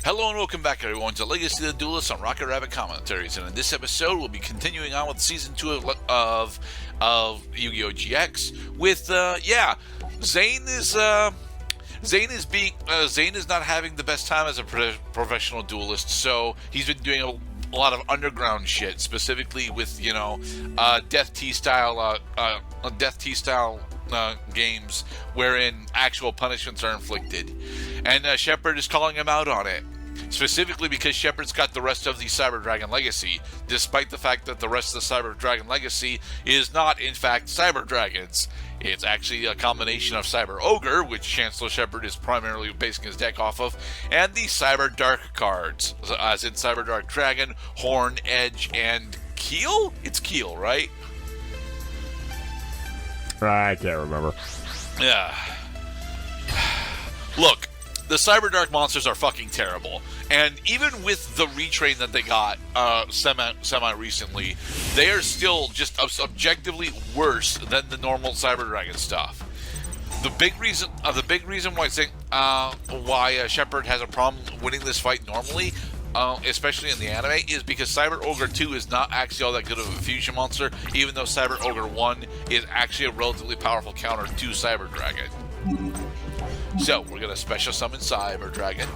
Hello and welcome back, everyone, to Legacy of the Duelist on Rocket Rabbit Commentaries. And in this episode, we'll be continuing on with Season 2 of Yugioh GX with, Zane is not having the best time as a professional duelist, so he's been doing a lot of underground shit, specifically with, Death T style games wherein actual punishments are inflicted. And Shepard is calling him out on it. Specifically because Shepard's got the rest of the Cyber Dragon Legacy, despite the fact that the rest of the Cyber Dragon Legacy is not, in fact, Cyber Dragons. It's actually a combination of Cyber Ogre, which Chancellor Shepard is primarily basing his deck off of, and the Cyber Dark cards, as in Cyber Dark Dragon, Horn, Edge, and Keel? It's Keel, right? I can't remember. Yeah. Look, the Cyber Dark monsters are fucking terrible. And even with the retrain that they got semi-recently, they are still just objectively worse than the normal Cyber Dragon stuff. The big reason why Shepard has a problem winning this fight normally, especially in the anime, is because Cyber Ogre 2 is not actually all that good of a fusion monster, even though Cyber Ogre 1 is actually a relatively powerful counter to Cyber Dragon. So, we're going to special summon Cyber Dragon.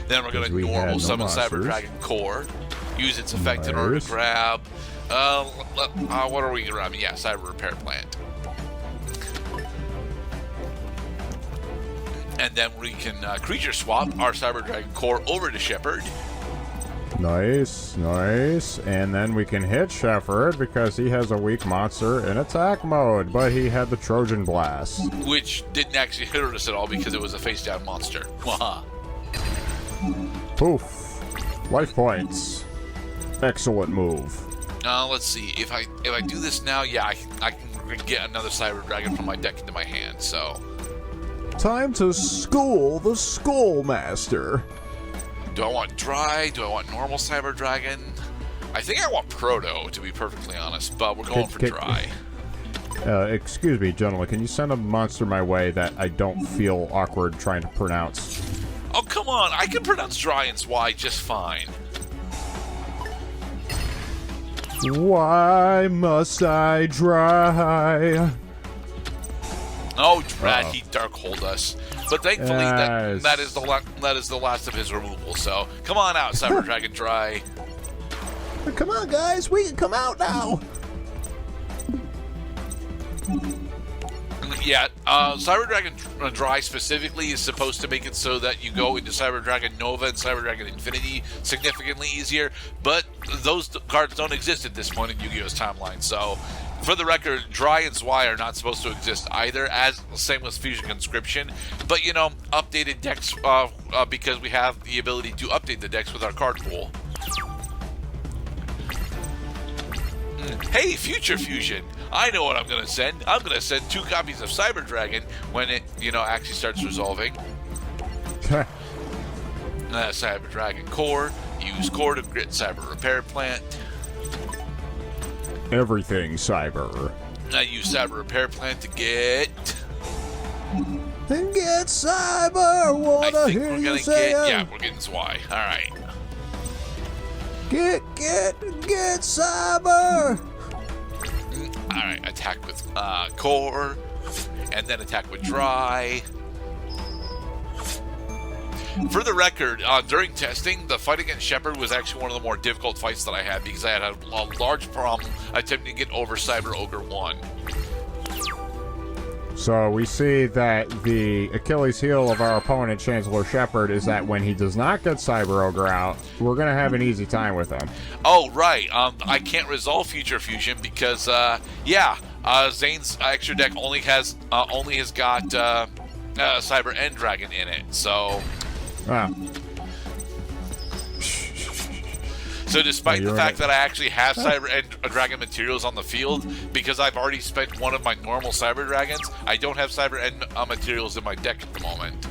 Then we're going to normal summon Cyber Dragon Core. Use its effect in order to grab... what are we grabbing? Yeah, Cyber Repair Plant. And then we can creature swap our Cyber Dragon Core over to Shepard. Nice. And then we can hit Shepard because he has a weak monster in attack mode, but he had the Trojan Blast. Which didn't actually hurt us at all because it was a face-down monster. Poof. Life points. Excellent move. Let's see. If I do this now, yeah, I can get another Cyber Dragon from my deck into my hand, so... Time to school the Schoolmaster. Do I want Dry? Do I want normal Cyber Dragon? I think I want Proto, to be perfectly honest, but we're going for Dry. Excuse me, gentlemen, can you send a monster my way that I don't feel awkward trying to pronounce? Oh, come on, I can pronounce Dry and Swy just fine. Why must I dry? Oh, Drat, he Darkhold us. But thankfully, that is the last of his removal, so come on out, Cyber Dragon Dry. Come on, guys, we can come out now. Yeah, Cyber Dragon Dry specifically is supposed to make it so that you go into Cyber Dragon Nova and Cyber Dragon Infinity significantly easier, but those cards don't exist at this point in Yu-Gi-Oh's timeline, so... For the record, Dry and Swy are not supposed to exist either, as same with Fusion Conscription. But, updated decks, because we have the ability to update the decks with our card pool. Hey, Future Fusion! I know what I'm going to send. I'm going to send 2 copies of Cyber Dragon when it, actually starts resolving. Cyber Dragon Core. Use Core to grit Cyber Repair Plant. Everything Cyber. I use Cyber Repair Plant to get Cyber. Wanna hear you say it? Yeah, we're getting Swy. All right. Get Cyber. All right. Attack with Core, and then attack with Dry. For the record, during testing, the fight against Shepard was actually one of the more difficult fights that I had because I had a large problem attempting to get over Cyber Ogre 1. So we see that the Achilles heel of our opponent, Chancellor Shepard, is that when he does not get Cyber Ogre out, we're going to have an easy time with him. Oh, right. I can't resolve Future Fusion because, Zane's extra deck only has got Cyber End Dragon in it, so... Wow. So despite the fact that I actually have Cyber End Dragon materials on the field, because I've already spent one of my normal Cyber Dragons, I don't have Cyber End materials in my deck at the moment.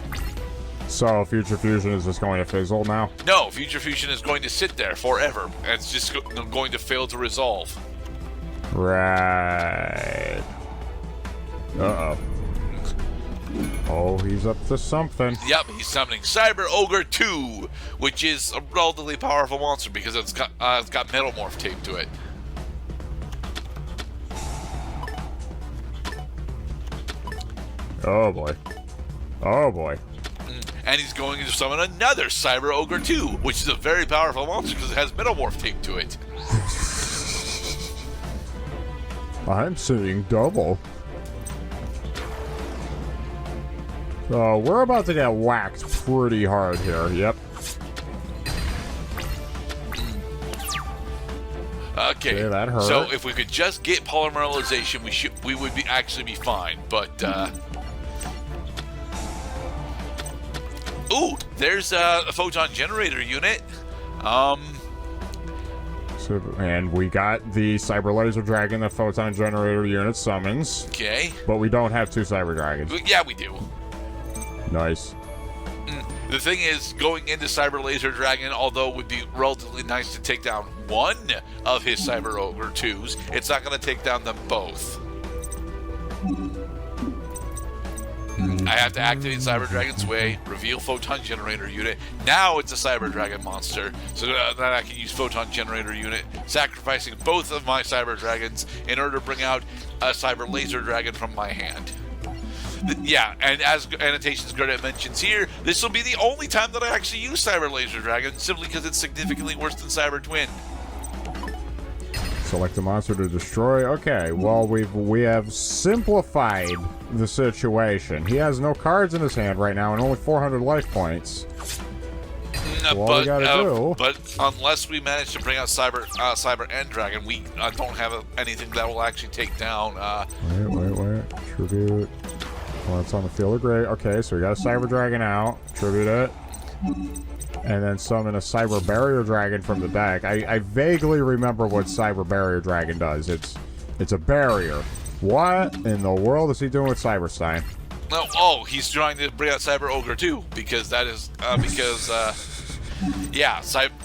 So Future Fusion is just going to fizzle now? No, Future Fusion is going to sit there forever, and it's just going to fail to resolve. Right. Uh-oh. Oh, he's up to something. Yep, he's summoning Cyber Ogre 2, which is a relatively powerful monster because it's got Metal Morph taped to it. Oh boy. Oh boy. And he's going to summon another Cyber Ogre 2, which is a very powerful monster because it has Metal Morph taped to it. I'm seeing double. So we're about to get whacked pretty hard here. Yep. Okay, that hurt. So if we could just get polymerization, we would actually be fine. But ooh, there's a photon generator unit. And we got the Cyber Laser Dragon, the Photon Generator unit summons. Okay. But we don't have 2 Cyber Dragons. Yeah, we do. Nice. The thing is, going into Cyber Laser Dragon, although it would be relatively nice to take down one of his Cyber Ogre 2s, it's not going to take down them both. I have to activate Cyber Dragon's Way, reveal Photon Generator unit. Now it's a Cyber Dragon monster, so that I can use Photon Generator unit, sacrificing both of my Cyber Dragons in order to bring out a Cyber Laser Dragon from my hand. Yeah, and as Annotations Gerdat mentions here, this will be the only time that I actually use Cyber Laser Dragon, simply because it's significantly worse than Cyber Twin. Select a monster to destroy. Okay, well, we have simplified the situation. He has no cards in his hand right now and only 400 life points. So all we gotta do... But unless we manage to bring out Cyber End Dragon, we don't have anything that will actually take down... Wait. Tribute. Well, it's on the field of gray. Okay, so we got a Cyber Dragon out. Tribute it. And then summon a Cyber Barrier Dragon from the deck. I vaguely remember what Cyber Barrier Dragon does. It's a barrier. What in the world is he doing with Cyberstein? No, he's trying to bring out Cyber Ogre 2, because that is,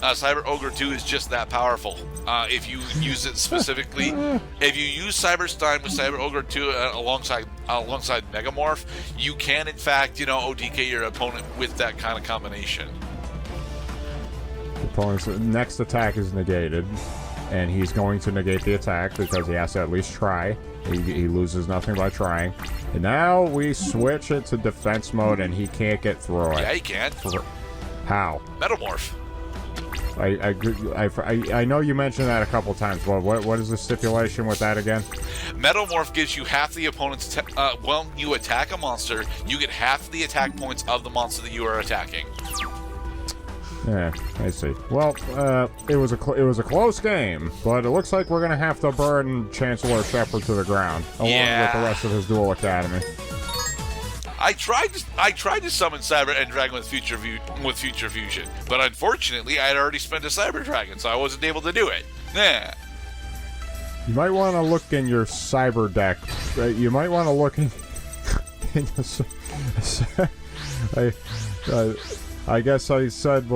Cyber Ogre 2 is just that powerful. If you use it specifically, if you use Cyberstein with Cyber Ogre 2 alongside Megamorph, you can, in fact, OTK your opponent with that kind of combination. The opponent's next attack is negated, and he's going to negate the attack because he has to at least try. He loses nothing by trying. And now we switch it to defense mode, and he can't get through it. Yeah, he can. How? Metamorph. I know you mentioned that a couple times. Well, what is the stipulation with that again? Metamorph gives you half the opponent's... when you attack a monster, you get half the attack points of the monster that you are attacking. Yeah, I see. Well, it was a close game, but it looks like we're gonna have to burn Chancellor Shepard to the ground, along with the rest of his Duel Academy. I tried to summon Cyber End Dragon with Future Fusion, but unfortunately, I had already spent a Cyber Dragon, so I wasn't able to do it. Yeah. You might want to look in your Cyber deck. You might want to look in. I guess I said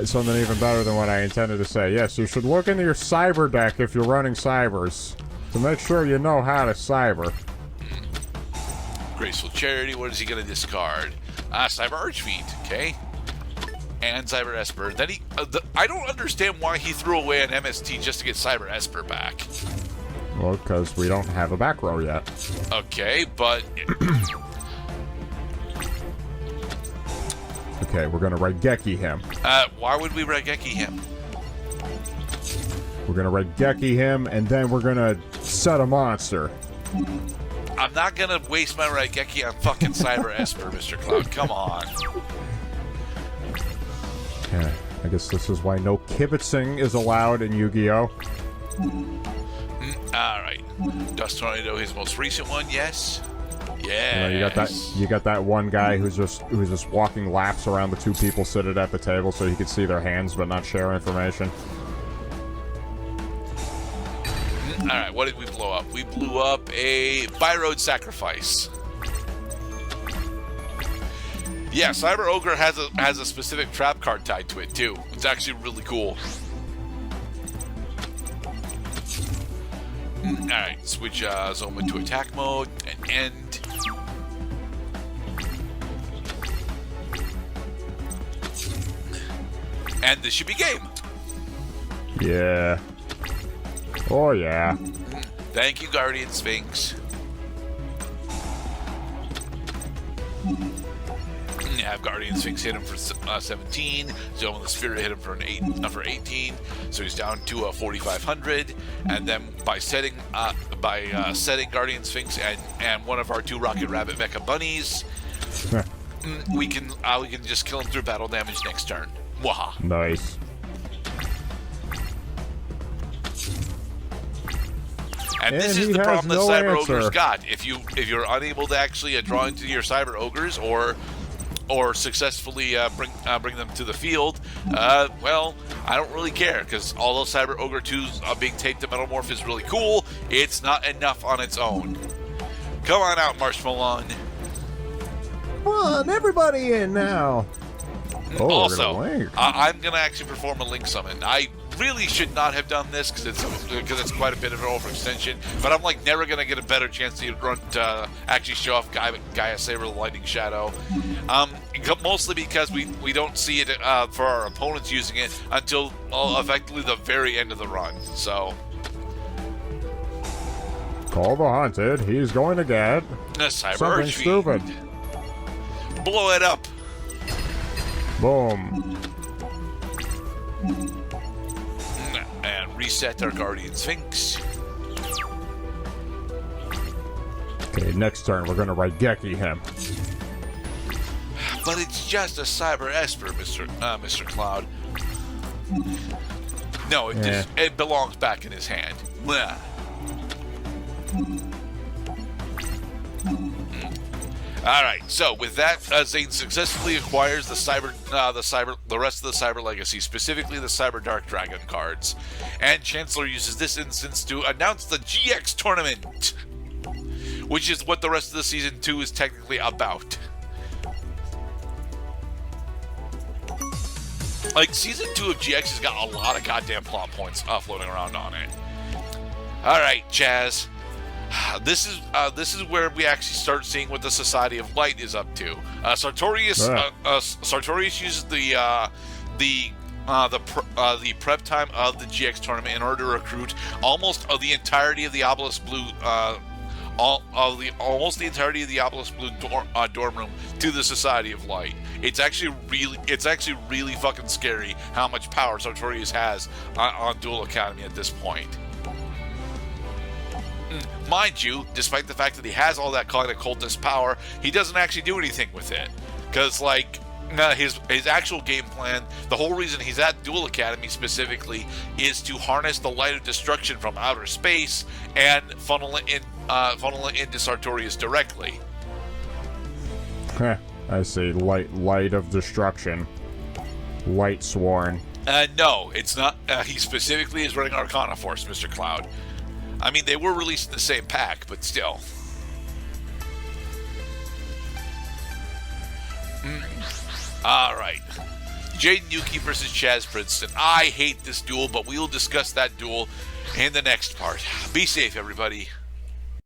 something even better than what I intended to say. Yes, you should look into your Cyber deck if you're running Cybers to make sure you know how to Cyber. Graceful Charity, what is he going to discard? Cyber Archfiend, okay. And Cyber Esper. Then I don't understand why he threw away an MST just to get Cyber Esper back. Well, because we don't have a back row yet. Okay, but... Okay, we're gonna Raigeki him. Why would we Raigeki him? We're gonna Raigeki him, and then we're gonna set a monster. I'm not gonna waste my Raigeki on fucking Cyber Esper, Mr. Cloud. Come on. Yeah, I guess this is why no kibitzing is allowed in Yu-Gi-Oh! Alright. Dust Tornado, his most recent one, yes. Yeah. You got that one guy who's just walking laps around the 2 people seated at the table so you can see their hands but not share information. Alright, what did we blow up? We blew up a By-Road Sacrifice. Yeah, Cyber Ogre has a specific trap card tied to it too. It's actually really cool. Alright, switch Zoma to attack mode and end. And this should be game. Yeah. Oh, yeah. Thank you, Guardian Sphinx. Have Guardian Sphinx hit him for 17. Zone of the Spirit hit him for 18. So he's down to 4,500. And then by setting Guardian Sphinx and one of our 2 Rocket Rabbit Mecha Bunnies, we can just kill him through battle damage next turn. Waha. Nice. And this is the problem that Cyber Ogres got. If you're unable to actually draw into your Cyber Ogres or successfully bring them to the field, well, I don't really care, because although Cyber Ogre 2's being taped to Metamorph is really cool, it's not enough on its own. Come on out, Marshmallow. Come on, everybody in now. Oh, also, I'm going to actually perform a Link Summon. I really should not have done this because it's quite a bit of an overextension, but I'm like never going to get a better chance to actually show off Gaia Saber Lightning Shadow. Mostly because we don't see it for our opponents using it until effectively the very end of the run. So, call the Haunted. He's going to get something stupid. Blow it up. Boom. And reset our Guardian Sphinx. Okay, next turn we're gonna Raigeki him. But it's just a Cyber Esper, Mr. Cloud. No, it belongs back in his hand. Mleh. All right. So with that, Zane successfully acquires the rest of the Cyber Legacy, specifically the Cyber Dark Dragon cards, and Chancellor uses this instance to announce the GX tournament, which is what the rest of the season 2 is technically about. Like, season 2 of GX has got a lot of goddamn plot points floating around on it. All right, Chaz. This is where we actually start seeing what the Society of Light is up to. Sartorius uses the prep time of the GX tournament in order to recruit almost the entirety of the Obelisk Blue almost the entirety of the Obelisk Blue dorm room to the Society of Light. It's actually really fucking scary how much power Sartorius has on Duel Academy at this point. Mind you, despite the fact that he has all that kind of cultist power, he doesn't actually do anything with it. Because, like, his actual game plan, the whole reason he's at Duel Academy specifically, is to harness the light of destruction from outer space and funnel it into Sartorius directly. I see. Light of destruction. Light sworn. No, it's not. He specifically is running Arcana Force, Mr. Cloud. I mean, they were released in the same pack, but still. All right. Jaden Yuki versus Chaz Princeton. I hate this duel, but we will discuss that duel in the next part. Be safe, everybody.